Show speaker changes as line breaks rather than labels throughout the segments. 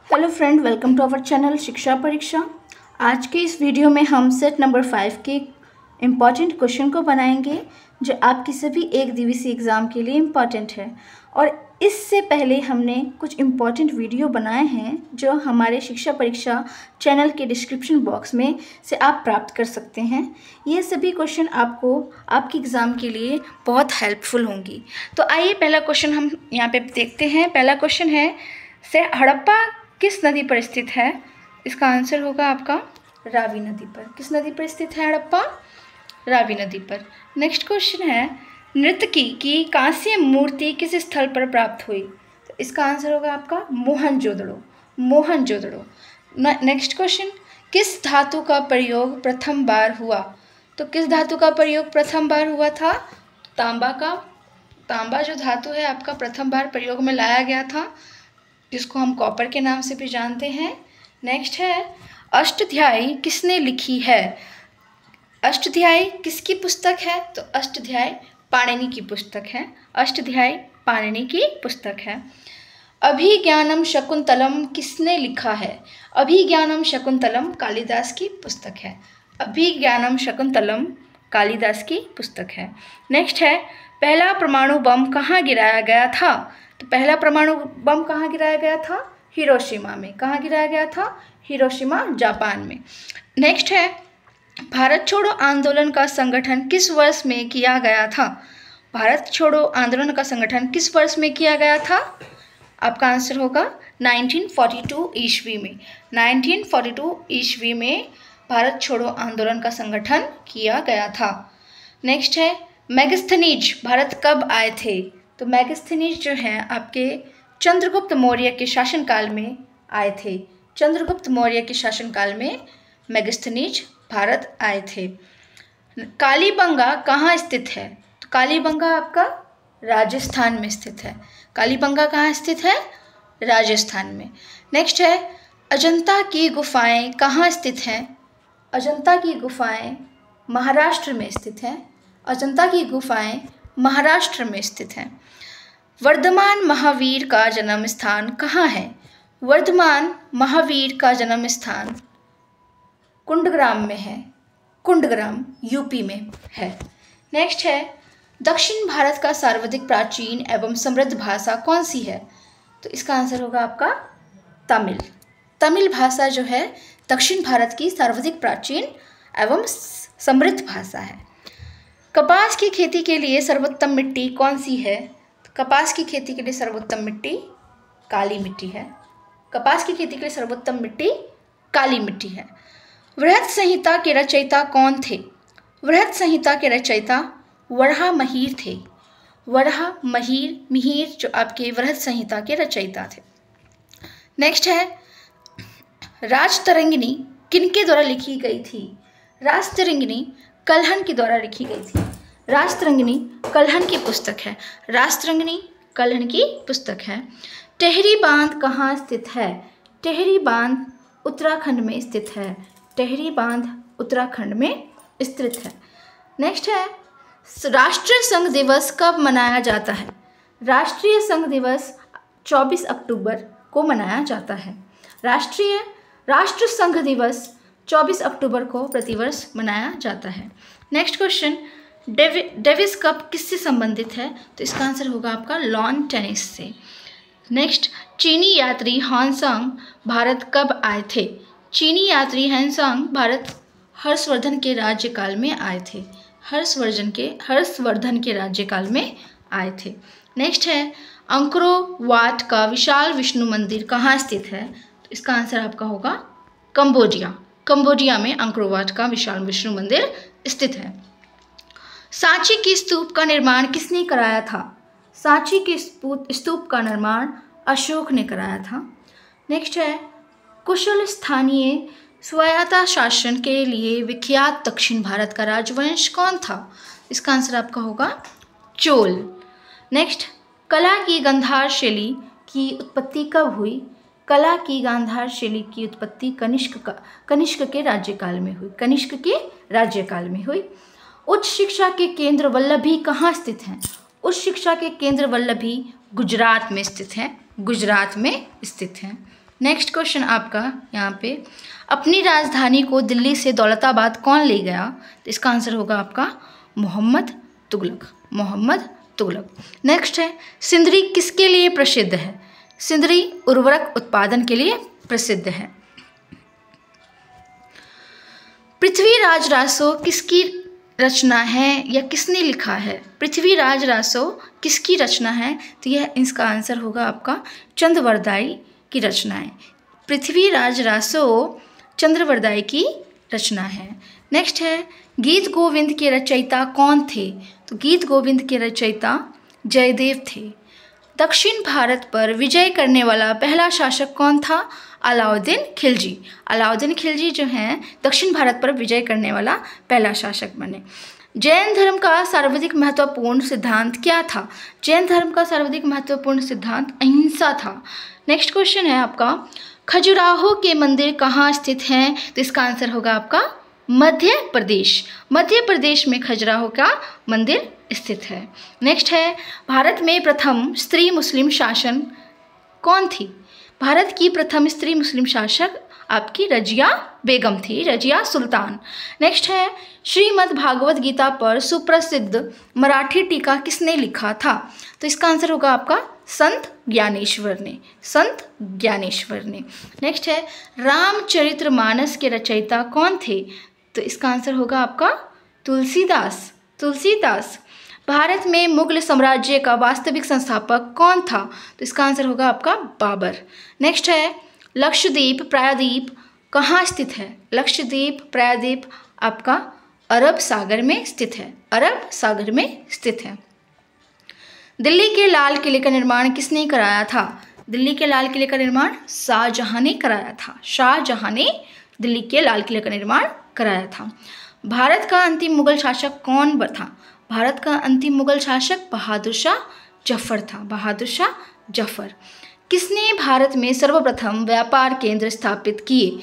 Hello friend, welcome to our channel Shiksha Pariksha. आज के इस वीडियो में हम सेट नंबर 5 के इम्पॉर्टेंट क्वेश्चन को बनाएंगे जो आपकी सभी एक दिवसीय एग्ज़ाम के लिए इम्पॉर्टेंट है। और इससे पहले हमने कुछ इम्पॉर्टेंट वीडियो बनाए हैं जो हमारे शिक्षा परीक्षा चैनल के डिस्क्रिप्शन बॉक्स में से आप प्राप्त कर सकते हैं। ये सभी क्वेश्चन आपको आपके एग्ज़ाम के लिए बहुत हेल्पफुल होंगी। तो आइए पहला क्वेश्चन हम यहाँ पे देखते हैं। पहला क्वेश्चन है, से हड़प्पा किस नदी पर स्थित है? इसका आंसर होगा आपका रावी नदी पर। किस नदी पर स्थित है हड़प्पा? रावी नदी पर। नेक्स्ट क्वेश्चन है, नर्तकी की कांस्य मूर्ति किस स्थल पर प्राप्त हुई? तो इसका आंसर होगा आपका मोहनजोदड़ो। मोहनजोदड़ो। नेक्स्ट क्वेश्चन, किस धातु का प्रयोग प्रथम बार हुआ? तो किस धातु का प्रयोग प्रथम बार हुआ था? तांबा का। तांबा जो धातु है आपका प्रथम बार प्रयोग में लाया गया था, जिसको हम कॉपर के नाम से भी जानते हैं। नेक्स्ट है, अष्टाध्यायी किसने लिखी है? अष्टाध्यायी किसकी पुस्तक है? तो अष्टाध्यायी पाणिनि की पुस्तक है। अष्टाध्यायी पाणिनि की पुस्तक है। अभिज्ञानम शकुंतलम किसने लिखा है? अभिज्ञानम शकुंतलम कालिदास की पुस्तक है। अभिज्ञानम शकुंतलम कालिदास की पुस्तक है। नेक्स्ट है, पहला परमाणु बम कहाँ गिराया गया था? तो पहला परमाणु बम कहाँ गिराया गया था? हिरोशिमा में। कहाँ गिराया गया था? हिरोशिमा, जापान में। नेक्स्ट है, भारत छोड़ो आंदोलन का संगठन किस वर्ष में किया गया था? भारत छोड़ो आंदोलन का संगठन किस वर्ष में किया गया था? आपका आंसर होगा 1942 ईस्वी में। 1942 ईस्वी में भारत छोड़ो आंदोलन का संगठन किया गया था। नेक्स्ट है, मेगास्थनीज भारत कब आए थे? तो मेगास्थनीज जो हैं आपके चंद्रगुप्त मौर्य के शासनकाल में आए थे। चंद्रगुप्त मौर्य के शासनकाल में मेगास्थनीज भारत आए थे। कालीबंगा कहाँ स्थित है? तो कालीबंगा आपका राजस्थान में स्थित है। कालीबंगा कहाँ स्थित है? राजस्थान में। नेक्स्ट है, अजंता की गुफाएं कहाँ स्थित हैं? अजंता की गुफाएं महाराष्ट्र में स्थित हैं। अजंता की गुफाएं महाराष्ट्र में स्थित हैं। वर्धमान महावीर का जन्म स्थान कहाँ है? वर्धमान महावीर का जन्म स्थान कुंडग्राम में है। कुंडग्राम यूपी में है। नेक्स्ट है, दक्षिण भारत का सर्वाधिक प्राचीन एवं समृद्ध भाषा कौन सी है? तो इसका आंसर होगा आपका तमिल। तमिल भाषा जो है दक्षिण भारत की सर्वाधिक प्राचीन एवं समृद्ध भाषा है। कपास की खेती के लिए सर्वोत्तम मिट्टी कौन सी है? कपास की खेती के लिए सर्वोत्तम मिट्टी काली मिट्टी है। कपास की खेती के लिए सर्वोत्तम मिट्टी काली मिट्टी है। वृहत संहिता के रचयिता कौन थे? वृहत संहिता के रचयिता वराहमिहिर थे। वराहमिहिर जो आपके वृहत संहिता के रचयिता थे। नेक्स्ट है, राजतरंगिणी किनके द्वारा लिखी गई थी? राजतरंगिणी कल्हण के द्वारा लिखी गई थी। राजतरंगिणी कल्हण की पुस्तक है। राजतरंगिणी कल्हण की पुस्तक है। टेहरी बांध कहाँ स्थित है? टेहरी बांध उत्तराखंड में स्थित है। टेहरी बांध उत्तराखंड में स्थित है। नेक्स्ट है, राष्ट्रीय संघ दिवस कब मनाया जाता है? राष्ट्रीय संघ दिवस 24 अक्टूबर को मनाया जाता है। राष्ट्र संघ दिवस 24 अक्टूबर को प्रतिवर्ष मनाया जाता है। नेक्स्ट क्वेश्चन, डेविस कप किससे संबंधित है? तो इसका आंसर होगा आपका लॉन टेनिस से। नेक्स्ट, चीनी यात्री हानसांग भारत कब आए थे? चीनी यात्री हानसांग भारत हर्षवर्धन के राज्यकाल में आए थे। हर्षवर्धन के राज्यकाल में आए थे। नेक्स्ट है, अंकोरवाट का विशाल विष्णु मंदिर कहाँ स्थित है? तो इसका आंसर आपका होगा कंबोडिया। कंबोडिया में अंकोरवाट का विशाल विष्णु मंदिर स्थित है। सांची की स्तूप का निर्माण किसने कराया था? सांची के स्तूप का निर्माण अशोक ने कराया था। नेक्स्ट है, कुशल स्थानीय स्वायत्ता शासन के लिए विख्यात दक्षिण भारत का राजवंश कौन था? इसका आंसर आपका होगा चोल। नेक्स्ट, कला की गांधार शैली की उत्पत्ति कब हुई? कला की गांधार शैली की उत्पत्ति कनिष्क के राज्यकाल में हुई। कनिष्क के राज्यकाल में हुई। उच्च शिक्षा के केंद्र वल्लभी कहाँ स्थित हैं? उच्च शिक्षा के केंद्र वल्लभी गुजरात में स्थित हैं। गुजरात में स्थित हैं। नेक्स्ट क्वेश्चन आपका यहाँ पे, अपनी राजधानी को दिल्ली से दौलताबाद कौन ले गया? तो इसका आंसर होगा आपका मोहम्मद तुगलक, मोहम्मद तुगलक। नेक्स्ट है, सिंदरी किसके लिए प्रसिद्ध है? सिंदरी उर्वरक उत्पादन के लिए प्रसिद्ध है। पृथ्वीराज रासो किसकी रचना है या किसने लिखा है? पृथ्वीराज रासो किसकी रचना है? तो यह इसका आंसर होगा आपका चंद्रवरदाई की रचना है। पृथ्वीराज रासो चंद्रवरदाई की रचना है। नेक्स्ट है, गीत गोविंद के रचयिता कौन थे? तो गीत गोविंद के रचयिता जयदेव थे। दक्षिण भारत पर विजय करने वाला पहला शासक कौन था? अलाउद्दीन खिलजी। अलाउद्दीन खिलजी जो हैं दक्षिण भारत पर विजय करने वाला पहला शासक बने। जैन धर्म का सर्वाधिक महत्वपूर्ण सिद्धांत क्या था? जैन धर्म का सर्वाधिक महत्वपूर्ण सिद्धांत अहिंसा था। नेक्स्ट क्वेश्चन है आपका, खजुराहो के मंदिर कहाँ स्थित हैं? तो इसका आंसर होगा आपका मध्य प्रदेश। मध्य प्रदेश में खजुराहो का मंदिर स्थित है। नेक्स्ट है, भारत में प्रथम स्त्री मुस्लिम शासन कौन थी? भारत की प्रथम स्त्री मुस्लिम शासक आपकी रजिया बेगम थी, रजिया सुल्तान। नेक्स्ट है, श्रीमद् भागवत गीता पर सुप्रसिद्ध मराठी टीका किसने लिखा था? तो इसका आंसर होगा आपका संत ज्ञानेश्वर ने, संत ज्ञानेश्वर ने। नेक्स्ट है, रामचरितमानस के रचयिता कौन थे? तो इसका आंसर होगा आपका तुलसीदास, तुलसीदास। भारत में मुगल साम्राज्य का वास्तविक संस्थापक कौन था? तो इसका आंसर होगा आपका बाबर। नेक्स्ट है, लक्षद्वीप प्रायद्वीप कहाँ स्थित है? लक्षद्वीप प्रायद्वीप आपका अरब सागर में स्थित है, अरब सागर में स्थित है। दिल्ली के लाल किले का निर्माण किसने कराया था? दिल्ली के लाल किले का निर्माण शाहजहां ने कराया था, शाहजहां ने दिल्ली के लाल किले का निर्माण कराया था। भारत का अंतिम मुगल शासक कौन था? भारत का अंतिम मुगल शासक बहादुर शाह जफर था, बहादुर शाह जफर। किसने भारत में सर्वप्रथम व्यापार केंद्र स्थापित किए?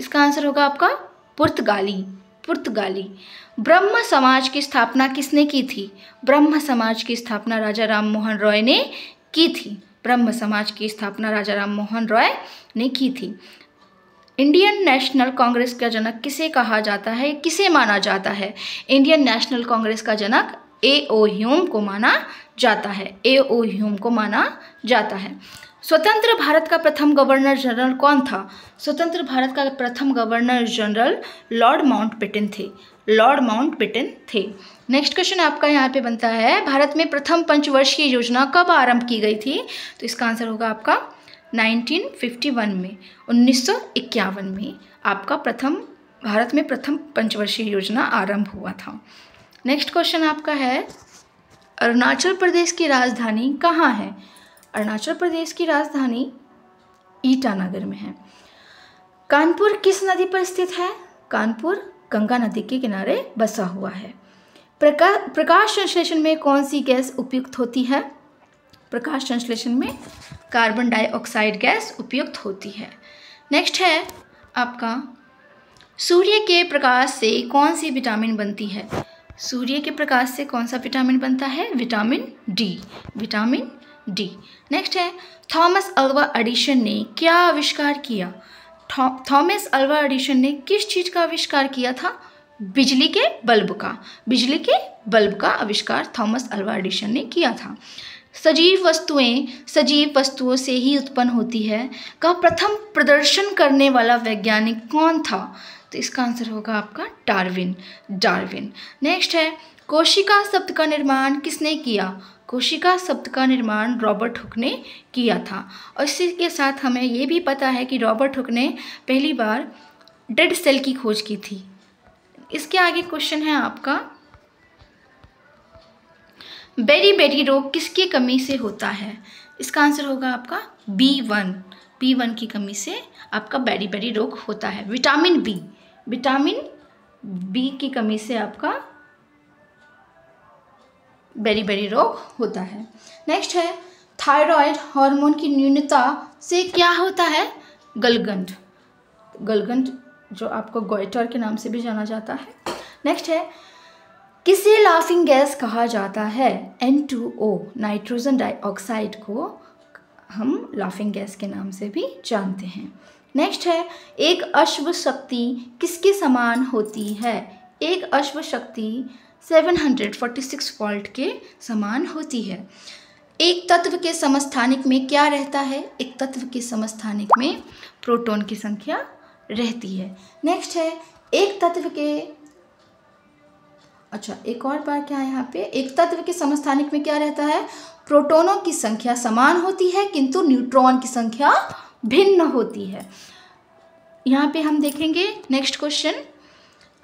इसका आंसर होगा आपका पुर्तगाली, पुर्तगाली। ब्रह्म समाज की स्थापना किसने की थी? ब्रह्म समाज की स्थापना राजा राम मोहन रॉय ने की थी, ब्रह्म समाज की स्थापना राजा राम मोहन रॉय ने की थी। इंडियन नेशनल कांग्रेस का जनक किसे कहा जाता है, किसे माना जाता है? इंडियन नेशनल कांग्रेस का जनक ए.ओ. ह्यूम को माना जाता है, ए.ओ. ह्यूम को माना जाता है। स्वतंत्र भारत का प्रथम गवर्नर जनरल कौन था? स्वतंत्र भारत का प्रथम गवर्नर जनरल लॉर्ड माउंटबेटन थे, लॉर्ड माउंटबेटन थे। नेक्स्ट क्वेश्चन आपका यहाँ पे बनता है, भारत में प्रथम पंचवर्षीय योजना कब आरंभ की गई थी? तो इसका आंसर होगा आपका 1951 में, 1951 में आपका प्रथम भारत में प्रथम पंचवर्षीय योजना आरंभ हुआ था। नेक्स्ट क्वेश्चन आपका है, अरुणाचल प्रदेश की राजधानी कहाँ है? अरुणाचल प्रदेश की राजधानी ईटानगर में है। कानपुर किस नदी पर स्थित है? कानपुर गंगा नदी के किनारे बसा हुआ है। प्रकाश संश्लेषण में कौन सी गैस उपयुक्त होती है? प्रकाश संश्लेषण में कार्बन डाइऑक्साइड गैस उपयुक्त होती है। नेक्स्ट है आपका, सूर्य के प्रकाश से कौन सी विटामिन बनती है? सूर्य के प्रकाश से कौन सा विटामिन बनता है? Vitamin D, vitamin D. Next है, थॉमस अल्वा एडिसन ने क्या आविष्कार किया? थॉमस अल्वा एडिसन ने किस चीज़ का आविष्कार किया था? बिजली के बल्ब का, बिजली के बल्ब का आविष्कार थॉमस अल्वा एडिसन ने किया था। सजीव वस्तुएं सजीव वस्तुओं से ही उत्पन्न होती है का प्रथम प्रदर्शन करने वाला वैज्ञानिक कौन था? तो इसका आंसर होगा आपका डार्विन, डार्विन। नेक्स्ट है, कोशिका शब्द का निर्माण किसने किया? कोशिका शब्द का निर्माण रॉबर्ट हुक ने किया था। और इसी के साथ हमें ये भी पता है कि रॉबर्ट हुक ने पहली बार डेड सेल की खोज की थी। इसके आगे क्वेश्चन है आपका, बेरी-बेरी रोग किसकी कमी से होता है? इसका आंसर होगा आपका B1, B1 की कमी से आपका बेरी-बेरी रोग होता है। विटामिन बी, विटामिन बी की कमी से आपका बेरी-बेरी रोग होता है। नेक्स्ट है, थायराइड हार्मोन की न्यूनता से क्या होता है? गलगंड, गलगंड जो आपको गोइटर के नाम से भी जाना जाता है। नेक्स्ट है, किसे लाफिंग गैस कहा जाता है? N2O, नाइट्रोजन डाइऑक्साइड को हम लाफिंग गैस के नाम से भी जानते हैं। नेक्स्ट है, एक अश्व शक्ति किसके समान होती है? एक अश्व शक्ति 746 वोल्ट के समान होती है। एक तत्व के समस्थानिक में क्या रहता है? एक तत्व के समस्थानिक में प्रोटॉन की संख्या रहती है। नेक्स्ट है, एक तत्व के एक और बार क्या है यहाँ पे, एक तत्व के समस्थानिक में क्या रहता है? प्रोटॉनों की संख्या समान होती है किंतु न्यूट्रॉन की संख्या भिन्न होती है। यहाँ पे हम देखेंगे नेक्स्ट क्वेश्चन,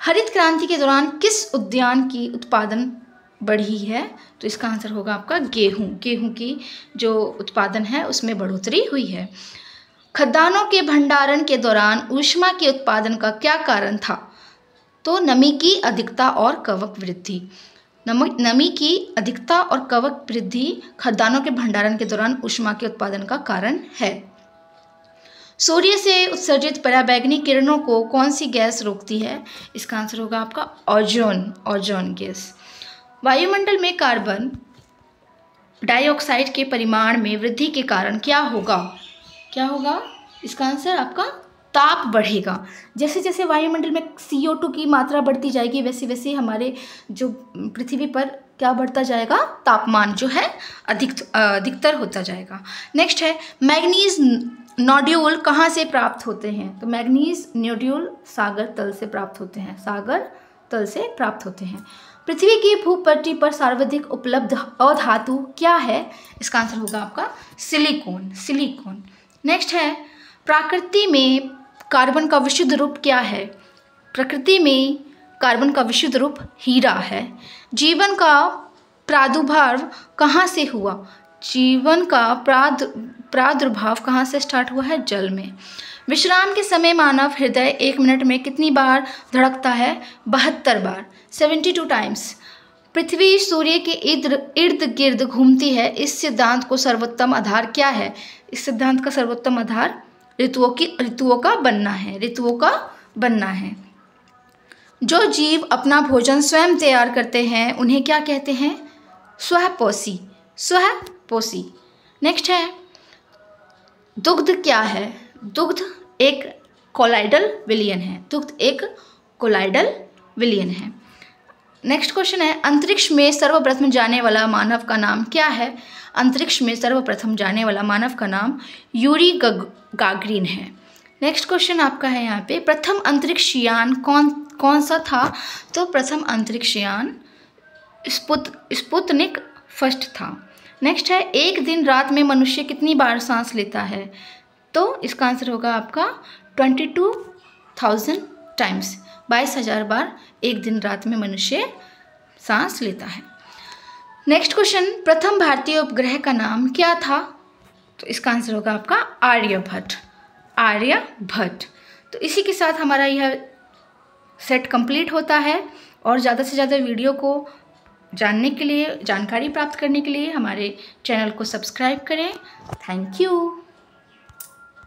हरित क्रांति के दौरान किस उद्यान की उत्पादन बढ़ी है? तो इसका आंसर होगा आपका गेहूं। गेहूं की जो उत्पादन है उसमें बढ़ोतरी हुई है। खदानों के भंडारण के दौरान ऊष्मा के उत्पादन का क्या कारण था? तो नमी की अधिकता और कवक वृद्धि। नमी की अधिकता और कवक वृद्धि खदानों के भंडारण के दौरान ऊष्मा के उत्पादन का कारण है। सूर्य से उत्सर्जित पराबैंगनी किरणों को कौन सी गैस रोकती है? इसका आंसर होगा आपका ओजोन गैस। वायुमंडल में कार्बन डाइऑक्साइड के परिमाण में वृद्धि के कारण क्या होगा? इसका आंसर आपका ताप बढ़ेगा। जैसे जैसे वायुमंडल में CO2 की मात्रा बढ़ती जाएगी वैसे वैसे हमारे जो पृथ्वी पर क्या बढ़ता जाएगा? तापमान जो है अधिकतर होता जाएगा। नेक्स्ट है, मैग्नीज नोड्यूल कहाँ से प्राप्त होते हैं? तो मैग्नीज नोड्यूल सागर तल से प्राप्त होते हैं। पृथ्वी की भूपट्टी पर सर्वाधिक उपलब्ध अधातु क्या है? इसका आंसर होगा आपका सिलिकॉन। नेक्स्ट है, प्रकृति में कार्बन का विशुद्ध रूप क्या है? प्रकृति में कार्बन का विशुद्ध रूप हीरा है। जीवन का प्रादुर्भाव कहाँ से हुआ? जीवन का प्रादुर्भाव कहाँ से स्टार्ट हुआ है? जल में। विश्राम के समय मानव हृदय 1 मिनट में कितनी बार धड़कता है? 72 बार, 72 टाइम्स। पृथ्वी सूर्य के इर्द गिर्द घूमती है। इस सिद्धांत को सर्वोत्तम आधार क्या है? इस सिद्धांत का सर्वोत्तम आधार ऋतुओं का बनना है। जो जीव अपना भोजन स्वयं तैयार करते हैं उन्हें क्या कहते हैं? स्वपोषी। नेक्स्ट है, दुग्ध क्या है? दुग्ध एक कोलाइडल विलयन है। नेक्स्ट क्वेश्चन है, अंतरिक्ष में सर्वप्रथम जाने वाला मानव का नाम क्या है? अंतरिक्ष में सर्वप्रथम जाने वाला मानव का नाम यूरी गागरिन है। नेक्स्ट क्वेश्चन आपका है यहाँ पे, प्रथम अंतरिक्ष यान कौन सा था? तो प्रथम अंतरिक्ष यान स्पुतनिक फर्स्ट था। नेक्स्ट है, एक दिन रात में मनुष्य कितनी बार सांस लेता है? तो इसका आंसर होगा आपका 22,000 टाइम्स, 22,000 बार एक दिन रात में मनुष्य सांस लेता है। नेक्स्ट क्वेश्चन, प्रथम भारतीय उपग्रह का नाम क्या था? तो इसका आंसर होगा आपका आर्यभट्ट। तो इसी के साथ हमारा यह सेट कंप्लीट होता है और ज़्यादा से ज़्यादा वीडियो को जानने के लिए, जानकारी प्राप्त करने के लिए हमारे चैनल को सब्सक्राइब करें। Thank you.